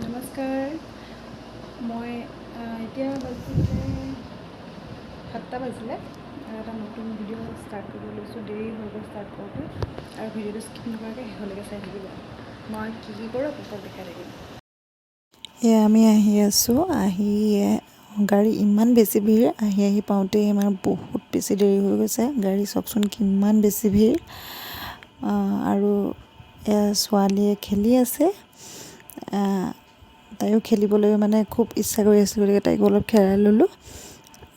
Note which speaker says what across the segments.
Speaker 1: নমস্কাৰ মই এতিয়া বাজিলে 7টা বাজিলে আৰু এটা নতুন ভিডিঅ' ষ্টাৰ্ট কৰিব লৈছোঁ দেৰি হৈ গ'ল ষ্টাৰ্ট কৰোঁতে আৰু ভিডিঅ'টো স্কিপ নকৰাকৈ শেষলৈকে চাই থাকিব মই কি কৰোঁ আপোনালোকক দেখাই থাকিম
Speaker 2: আমি আহি আছোঁ গাড়ী ইমান বেছি ভিৰ আহি পাওঁতে আমাৰ বহুত বেছি দেৰি হৈ গৈছে গাড়ী চাওকচোন কিমান বেছি ভিৰ আৰু ছোৱালীয়ে খেলি আছে তাইও খেলিবলৈ মানে খুব ইচ্ছা কৰি আছিল গতিকে তাইকো অলপ খেলাই ল'লোঁ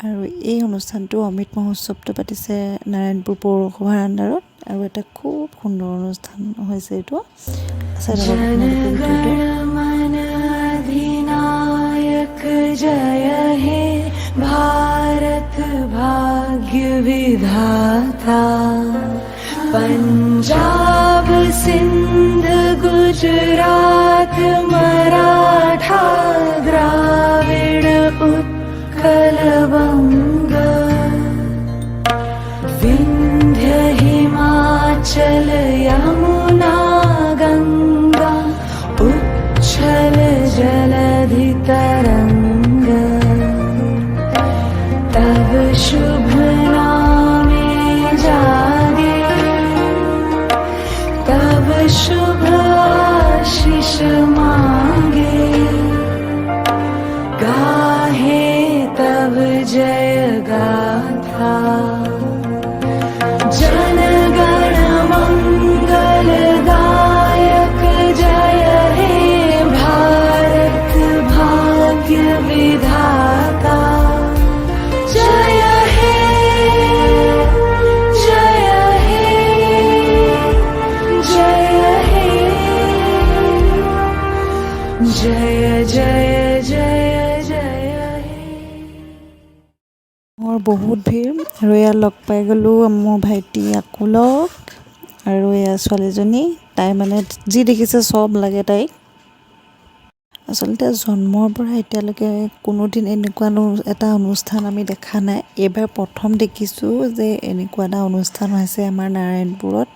Speaker 2: আৰু এই অনুষ্ঠানটো অমৃত মহোৎসৱটো পাতিছে নাৰায়ণপুৰ পৌৰসভাৰ আণ্ডাৰত আৰু এটা খুব সুন্দৰ অনুষ্ঠান হৈছে এইটো
Speaker 3: अधिनायक जय हे भारत भाग्य विधाता पंजाब सिंध गुजरात मराठा द्राविड़ उत्कल बंग विंध्य हिमाचल यमुना गंगा उच्छल जलधि तरंग तब शुभ नामे जागे तब शुभ आशीष मांगे गाहे तब जय गाथा जनगण मंगलदायक जय हे भारत भाग्य विधाता जय हे जय हे जय हे जय जय जय जय हे
Speaker 2: মোৰ বহুত ভিৰ আৰু ইয়াত লগ পাই গ'লোঁ মোৰ ভাইটি আকুলক আৰু এয়া ছোৱালীজনী তাই মানে যি দেখিছে চব লাগে তাইক আচলতে জন্মৰ পৰা এতিয়ালৈকে কোনোদিন এনেকুৱা এটা অনুষ্ঠান আমি দেখা নাই এইবাৰ প্ৰথম দেখিছোঁ যে এনেকুৱা এটা অনুষ্ঠান হৈছে আমাৰ নাৰায়ণপুৰত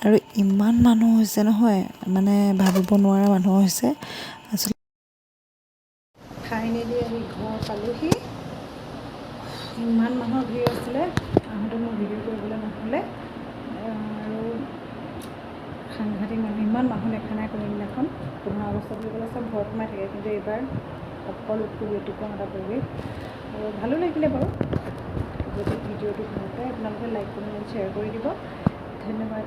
Speaker 2: আৰু ইমান মানুহ হৈছে নহয় মানে ভাবিব নোৱাৰা মানুহ হৈছে আচলতে
Speaker 1: ফাইনেলি আমি ঘৰ পালোহি ইমান মানুহৰ ভিৰ আছিলে আহোঁতে মোৰ ভিডিঅ' কৰিবলৈ নহ'লে আৰু সাংঘাতিক মানুহ ইমান মানুহ দেখা নাই কোনোদিনাখন 15 আগষ্ট বুলি ক'লে চব ঘৰত সোমাই থাকে কিন্তু এইবাৰ সকলোতকৈ ব্যতিক্ৰম এটা পৰিৱেশ আৰু ভালো লাগিলে বাৰু যদি ভিডিঅ'টো ভাল পায় আপোনালোকে লাইক কমেণ্ট শ্বেয়াৰ কৰি দিব ধন্যবাদ